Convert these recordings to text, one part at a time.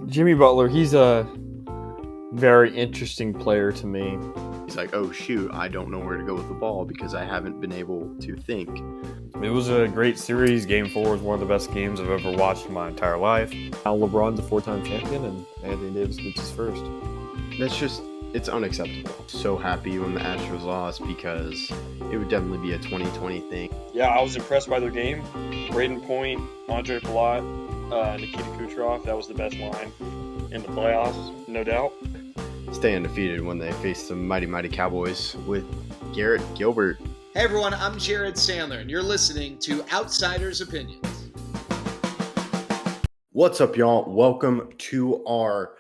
Jimmy Butler, he's a very interesting player to me. He's like, oh, shoot, I don't know where to go with the ball because I haven't been able to think. It was a great series. Game 4 was one of the best games I've ever watched in my entire life. Now LeBron's a 4-time champion, and Anthony Davis gets his first. It's unacceptable. So happy when the Astros lost because it would definitely be a 2020 thing. Yeah, I was impressed by their game. Braden Point, Andre Palat, Nikita Kucherov, that was the best line in the playoffs, no doubt. Stay undefeated when they face the mighty Cowboys with Garrett Gilbert. Hey everyone, I'm Jared Sandler, and you're listening to Outsiders Opinions. What's up, y'all? Welcome to our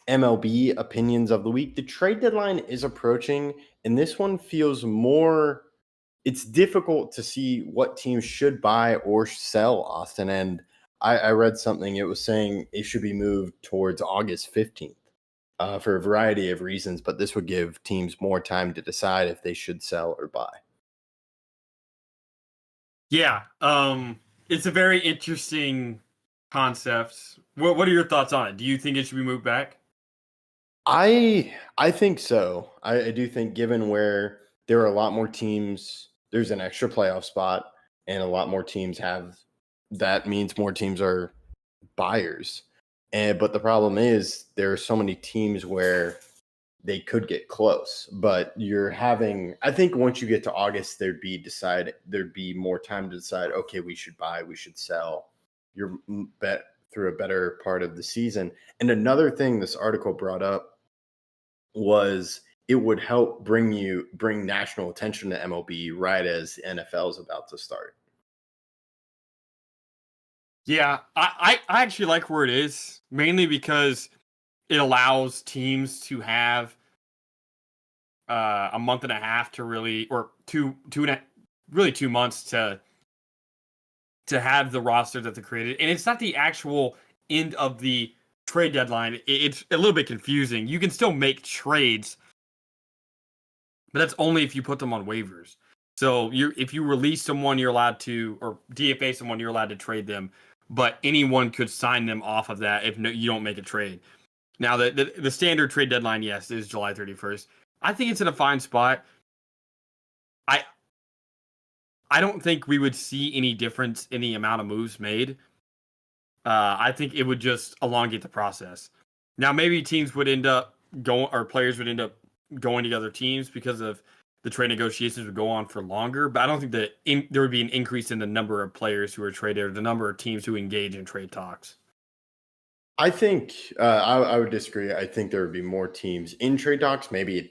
MLB Opinions of the Week. The trade deadline is approaching, and this one feels more... It's difficult to see what teams should buy or sell, Austin, and I read something. It was saying it should be moved towards August 15th. For a variety of reasons, but this would give teams more time to decide if they should sell or buy. Yeah, it's a very interesting concept. What are your thoughts on it? Do you think it should be moved back? I think so. I do think given where there are a lot more teams, there's an extra playoff spot, and a lot more teams have, that means more teams are buyers. But the problem is there are so many teams where they could get close. But I think once you get to August, there'd be more time to decide, okay, we should buy, we should sell. You're bet through a better part of the season. And another thing this article brought up was it would help bring national attention to MLB right as the NFL is about to start. Yeah, I actually like where it is, mainly because it allows teams to have a month and a half to really, or really 2 months to have the roster that they created. And it's not the actual end of the trade deadline. It's a little bit confusing. You can still make trades, but that's only if you put them on waivers. So if you release someone, you're allowed to, or DFA someone, you're allowed to trade them. But anyone could sign them off of that if you don't make a trade. Now, the standard trade deadline, yes, is July 31st. I think it's in a fine spot. I don't think we would see any difference in the amount of moves made. I think it would just elongate the process. Now, maybe teams would end up going, or players would end up going to other teams because of the trade negotiations would go on for longer, but I don't think that there would be an increase in the number of players who are traded or the number of teams who engage in trade talks. I think I would disagree. I think there would be more teams in trade talks. Maybe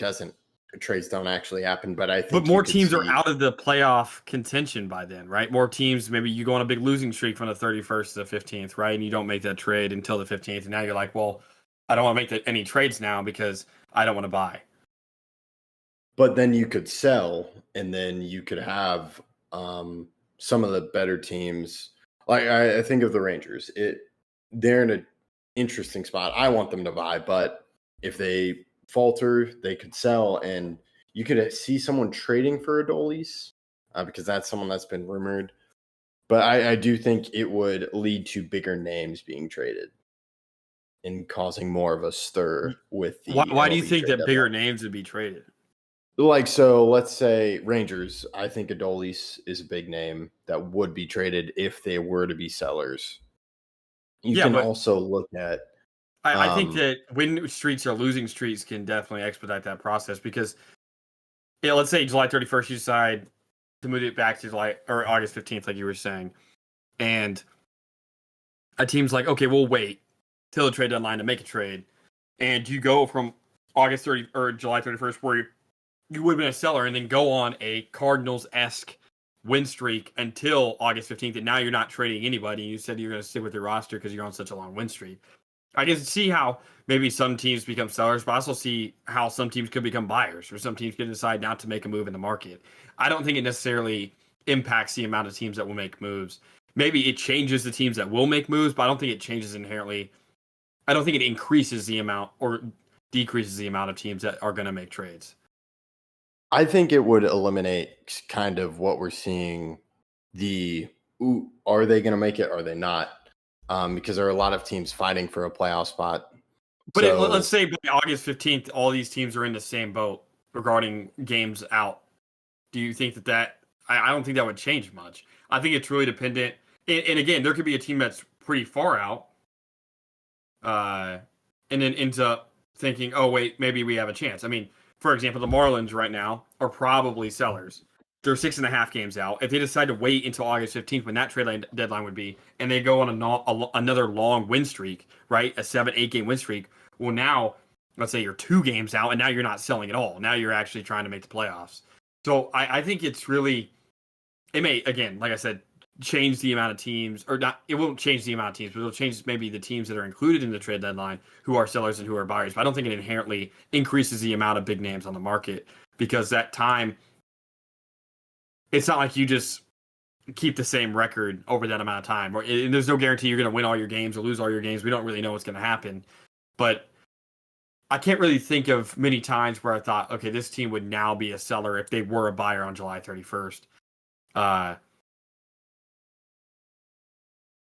trades don't actually happen, but I think. But more teams are out of the playoff contention by then, right? More teams, maybe you go on a big losing streak from the 31st to the 15th, right? And you don't make that trade until the 15th, and now you're like, well, I don't want to make any trades now because I don't want to buy. But then you could sell, and then you could have some of the better teams. Like I think of the Rangers. They're in an interesting spot. I want them to buy, but if they falter, they could sell, and you could see someone trading for Adolis because that's someone that's been rumored. But I do think it would lead to bigger names being traded and causing more of a stir with the. Why do you think that bigger names would be traded? Like, so let's say Rangers, I think Adolis is a big name that would be traded if they were to be sellers. You can also look at... I think that win streaks or losing streaks can definitely expedite that process because, let's say July 31st, you decide to move it back to July or August 15th, like you were saying. And a team's like, okay, we'll wait till the trade deadline to make a trade. And you go from August 30 or July 31st where you would have been a seller and then go on a Cardinals-esque win streak until August 15th, and now you're not trading anybody. You said you're going to stick with your roster because you're on such a long win streak. I can see how maybe some teams become sellers, but I also see how some teams could become buyers, or some teams could decide not to make a move in the market. I don't think it necessarily impacts the amount of teams that will make moves. Maybe it changes the teams that will make moves, but I don't think it changes inherently. I don't think it increases the amount or decreases the amount of teams that are going to make trades. I think it would eliminate kind of what we're seeing. Are they going to make it? Are they not? because there are a lot of teams fighting for a playoff spot. But So let's say by August 15th, all these teams are in the same boat regarding games out. Do you think that I don't think that would change much. I think it's really dependent. And again, there could be a team that's pretty far out and then ends up thinking, oh, wait, maybe we have a chance. I mean, for example, the Marlins right now are probably sellers. They're 6.5 games out. If they decide to wait until August 15th, when that trade deadline would be, and they go on another long win streak, right, a 7-8 game win streak, well, now, let's say you're 2 games out, and now you're not selling at all. Now you're actually trying to make the playoffs. So I think it's really, it may, again, like I said, change the amount of teams, or not, it won't change the amount of teams, but it'll change maybe the teams that are included in the trade deadline who are sellers and who are buyers. But I don't think it inherently increases the amount of big names on the market, because that time, it's not like you just keep the same record over that amount of time. And there's no guarantee you're going to win all your games or lose all your games. We don't really know what's going to happen. But I can't really think of many times where I thought, okay, this team would now be a seller if they were a buyer on July 31st.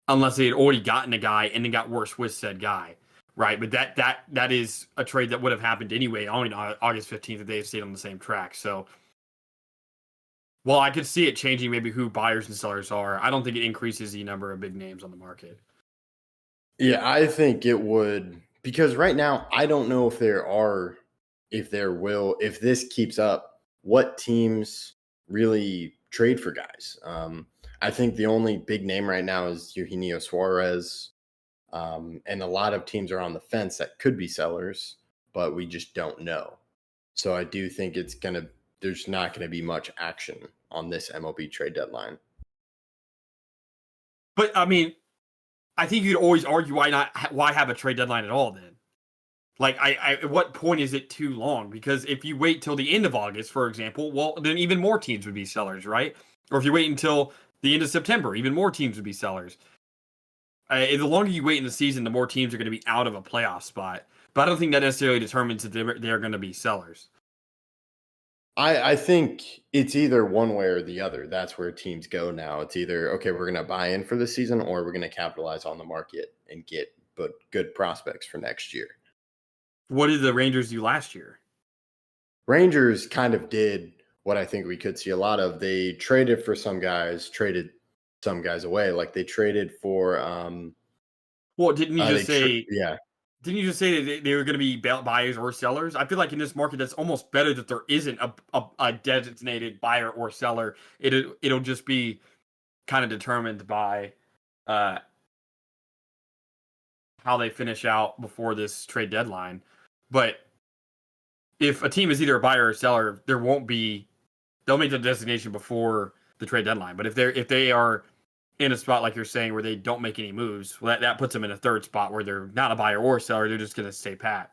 Unless they had already gotten a guy and then got worse with said guy. Right. But that is a trade that would have happened anyway on August 15th if they had stayed on the same track. So, well, I could see it changing maybe who buyers and sellers are. I don't think it increases the number of big names on the market. yeah, I think it would, because right now I don't know if if this keeps up, what teams really trade for guys. I think the only big name right now is Eugenio Suarez, and a lot of teams are on the fence that could be sellers, but we just don't know. So I do think there's not going to be much action on this MLB trade deadline. But I mean, I think you'd always argue why have a trade deadline at all then? Like, at what point is it too long? Because if you wait till the end of August, for example, well, then even more teams would be sellers, right? Or if you wait until the end of September, even more teams would be sellers. The longer you wait in the season, the more teams are going to be out of a playoff spot. But I don't think that necessarily determines that they're going to be sellers. I think it's either one way or the other. That's where teams go now. It's either, okay, we're going to buy in for the season, or we're going to capitalize on the market and get good prospects for next year. What did the Rangers do last year? Rangers kind of did what I think we could see a lot of. They traded for some guys, traded some guys away. Like they traded for Well, didn't you just say yeah. Didn't you just say that they were going to be buyers or sellers? I feel like in this market, that's almost better that there isn't a designated buyer or seller. It'll just be kind of determined by how they finish out before this trade deadline. But if a team is either a buyer or seller, they'll make the designation before the trade deadline. But if they are in a spot like you're saying where they don't make any moves, well, that puts them in a third spot where they're not a buyer or a seller. They're just going to stay pat.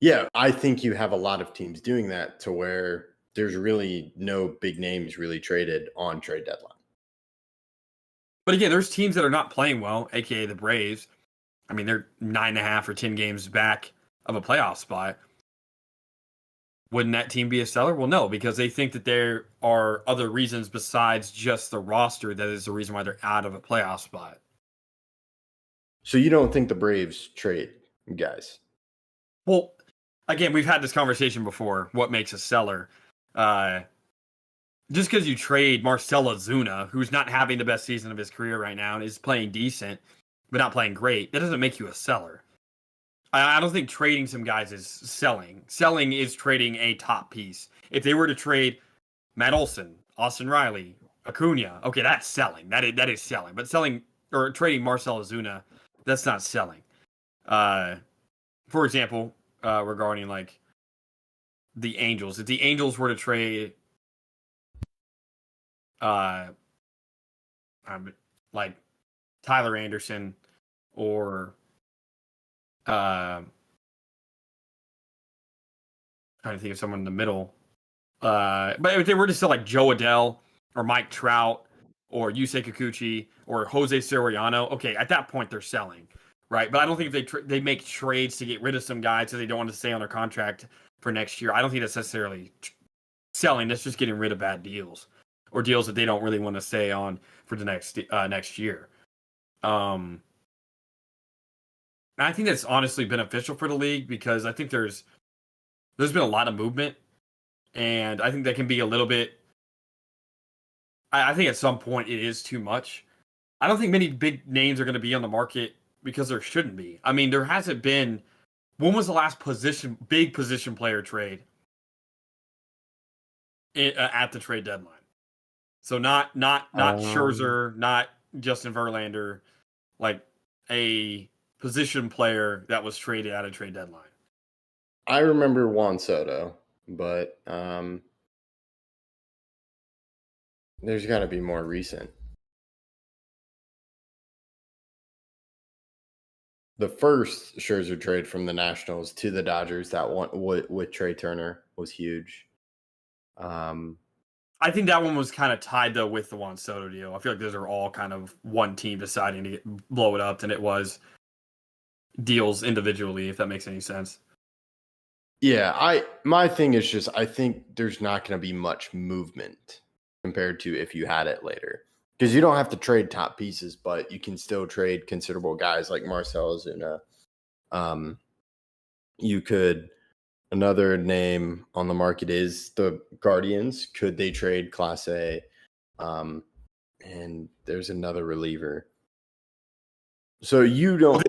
Yeah, I think you have a lot of teams doing that to where there's really no big names really traded on trade deadline. But again, there's teams that are not playing well, aka the Braves. I mean, they're 9.5 or 10 games back of a playoff spot. Wouldn't that team be a seller? Well, no, because they think that there are other reasons besides just the roster that is the reason why they're out of a playoff spot. So you don't think the Braves trade guys? Well, again, we've had this conversation before. What makes a seller? Just because you trade Marcell Ozuna, who's not having the best season of his career right now and is playing decent, but not playing great, that doesn't make you a seller. I don't think trading some guys is selling. Selling is trading a top piece. If they were to trade Matt Olson, Austin Riley, Acuna, okay, that's selling. That is selling. But selling or trading Marcell Ozuna, that's not selling. For example, regarding like the Angels, if the Angels were to trade, like Tyler Anderson or trying to think of someone in the middle. But if they were to sell like Joe Adell or Mike Trout or Yusei Kikuchi or Jose Soriano, okay, at that point they're selling, right? But I don't think if they make trades to get rid of some guys so they don't want to stay on their contract for next year, I don't think that's necessarily selling. That's just getting rid of bad deals or deals that they don't really want to stay on for the next year. And I think that's honestly beneficial for the league because I think there's been a lot of movement, and I think that can be a little bit. I think at some point it is too much. I don't think many big names are going to be on the market because there shouldn't be. I mean, there hasn't been. When was the last big position player trade at the trade deadline? So not Scherzer, not Justin Verlander, like a position player that was traded at a trade deadline. I remember Juan Soto, but there's got to be more recent. The first Scherzer trade from the Nationals to the Dodgers, that one with Trey Turner, was huge. I think that one was kind of tied though with the Juan Soto deal. I feel like those are all kind of one team deciding to blow it up, than it was deals individually, if that makes any sense. Yeah, my thing is just I think there's not going to be much movement compared to if you had it later. Because you don't have to trade top pieces, but you can still trade considerable guys like Marcell Ozuna. You could. Another name on the market is the Guardians. Could they trade Class A? And there's another reliever. So you don't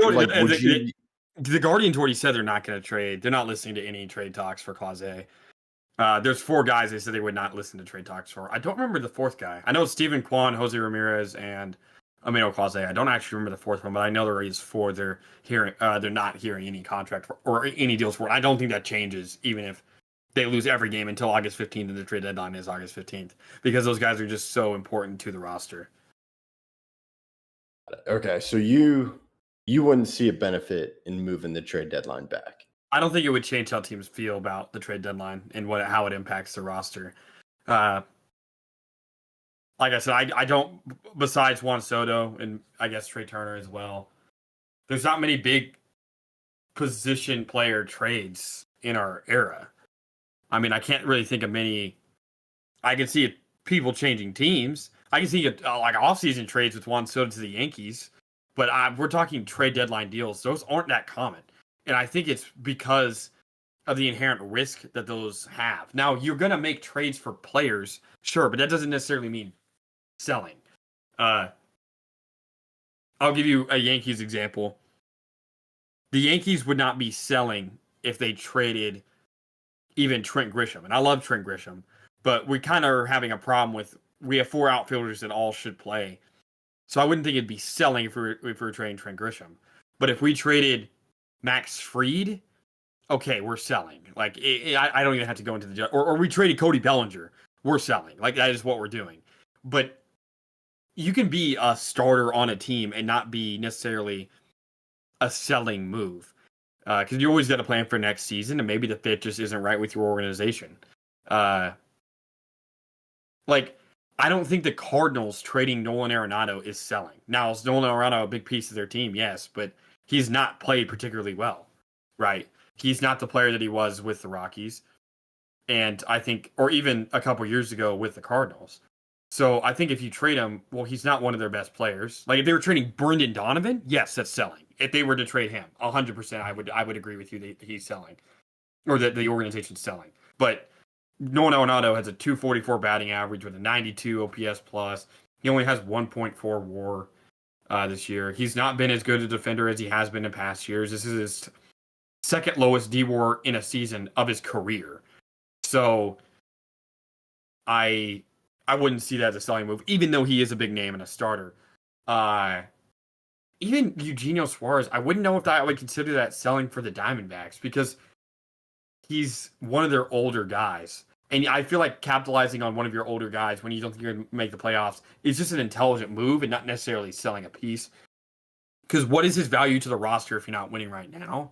the Guardians already said they're not going to trade. They're not listening to any trade talks for Class A. There's 4 guys they said they would not listen to trade talks for. I don't remember the 4th guy. I know it's Steven Kwan, Jose Ramirez, and Amino Clase. I don't actually remember the 4th one, but I know there is 4. They're not hearing any contract or any deals for. I don't think that changes, even if they lose every game until August 15th, and the trade deadline is August 15th, because those guys are just so important to the roster. Okay, so you wouldn't see a benefit in moving the trade deadline back. I don't think it would change how teams feel about the trade deadline and how it impacts the roster. Like I said, I don't, besides Juan Soto and I guess Trey Turner as well, there's not many big position player trades in our era. I mean, I can't really think of many. I can see people changing teams. I can see like off-season trades with Juan Soto to the Yankees, but we're talking trade deadline deals. Those aren't that common. And I think it's because of the inherent risk that those have. Now, you're going to make trades for players, sure, but that doesn't necessarily mean selling. I'll give you a Yankees example. The Yankees would not be selling if they traded even Trent Grisham. And I love Trent Grisham, but we kind of are having a problem with, we have 4 outfielders that all should play. So I wouldn't think it'd be selling if we were trading Trent Grisham. But if we traded Max Fried, okay, we're selling. Like, I don't even have to go into the... Or we traded Cody Bellinger, we're selling. Like, that is what we're doing. But you can be a starter on a team and not be necessarily a selling move. Because you always got to plan for next season, and maybe the fit just isn't right with your organization. Like, I don't think the Cardinals trading Nolan Arenado is selling. Now, is Nolan Arenado a big piece of their team? Yes, but he's not played particularly well, right? He's not the player that he was with the Rockies. And I think, or even a couple years ago with the Cardinals. So I think if you trade him, well, he's not one of their best players. Like, if they were trading Brendan Donovan, yes, that's selling. If they were to trade him, 100%, I would agree with you that he's selling, or that the organization's selling. But Nolan Arenado has a 244 batting average with a 92 OPS plus. He only has 1.4 WAR this year. He's not been as good a defender as he has been in past years. This is his second lowest DWAR in a season of his career. So I wouldn't see that as a selling move, even though he is a big name and a starter. Even Eugenio Suarez, I wouldn't know if I would consider that selling for the Diamondbacks, because he's one of their older guys. And I feel like capitalizing on one of your older guys when you don't think you're going to make the playoffs is just an intelligent move and not necessarily selling a piece. Because what is his value to the roster if you're not winning right now?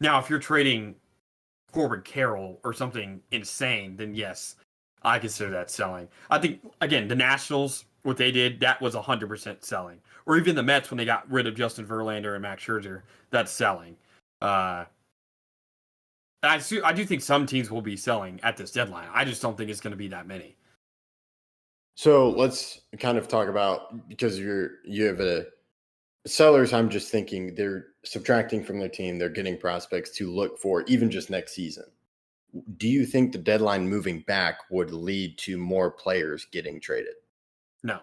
Now, if you're trading Corbin Carroll or something insane, then yes, I consider that selling. I think, again, the Nationals, what they did, that was 100% selling. Or even the Mets when they got rid of Justin Verlander and Max Scherzer, that's selling. I do think some teams will be selling at this deadline. I just don't think it's going to be that many. So let's kind of talk about, because you have sellers, I'm just thinking they're subtracting from their team. They're getting prospects to look for even just next season. Do you think the deadline moving back would lead to more players getting traded? No.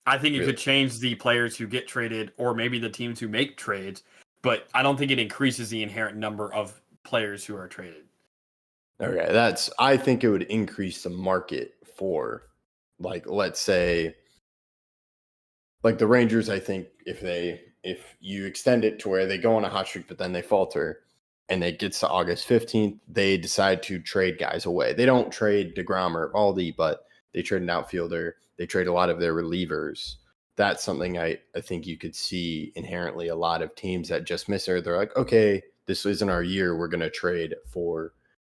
I think it Really? could change the players who get traded or maybe the teams who make trades, but I don't think it increases the inherent number of players who are traded. Okay, I think it would increase the market for, like, let's say, like the Rangers. I think if you extend it to where they go on a hot streak, but then they falter, and it gets to August 15th, they decide to trade guys away. They don't trade DeGrom or Baldy, but they trade an outfielder. They trade a lot of their relievers. That's something I think you could see inherently a lot of teams that just miss her. They're like, okay, this isn't our year. We're going to trade for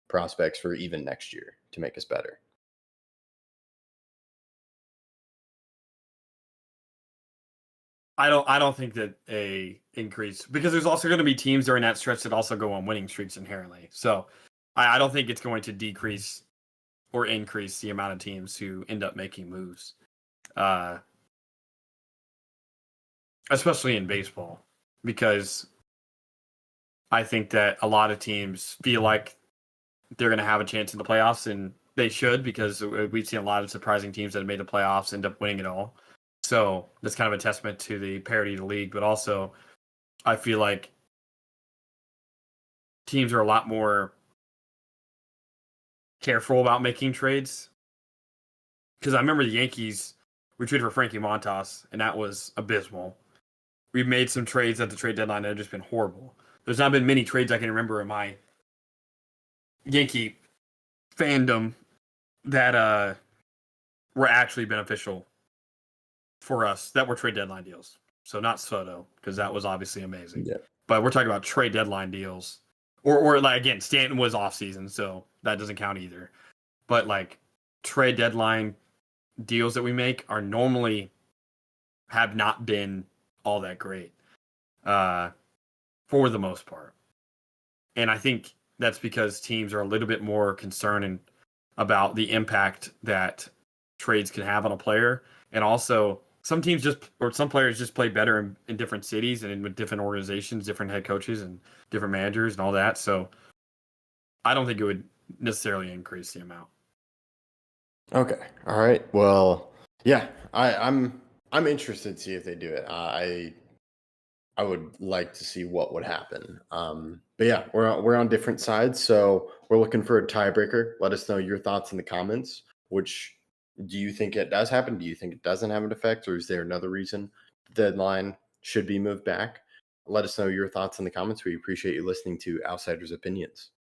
prospects for even next year to make us better. I don't think that a increase, because there's also going to be teams during that stretch that also go on winning streaks inherently. So I don't think it's going to decrease or increase the amount of teams who end up making moves, especially in baseball, because I think that a lot of teams feel like they're going to have a chance in the playoffs, and they should, because we've seen a lot of surprising teams that have made the playoffs end up winning it all. So that's kind of a testament to the parity of the league, but also I feel like teams are a lot more careful about making trades. Because I remember the Yankees, we traded for Frankie Montas, and that was abysmal. We've made some trades at the trade deadline that have just been horrible. There's not been many trades I can remember in my Yankee fandom that were actually beneficial for us, that were trade deadline deals. So not Soto, because that was obviously amazing. Yeah. But we're talking about trade deadline deals. Or like, again, Stanton was off season, so that doesn't count either. But like trade deadline deals that we make are normally have not been all that great for the most part. And I think that's because teams are a little bit more concerned about the impact that trades can have on a player. And also some players just play better in different cities and with different organizations, different head coaches and different managers and all that. So I don't think it would necessarily increase the amount. Okay. All right. Well, yeah, I'm interested to see if they do it. I would like to see what would happen. But yeah, we're on different sides, so we're looking for a tiebreaker. Let us know your thoughts in the comments. Which do you think it does happen? Do you think it doesn't have an effect, or is there another reason the deadline should be moved back? Let us know your thoughts in the comments. We appreciate you listening to Outsiders Opinions.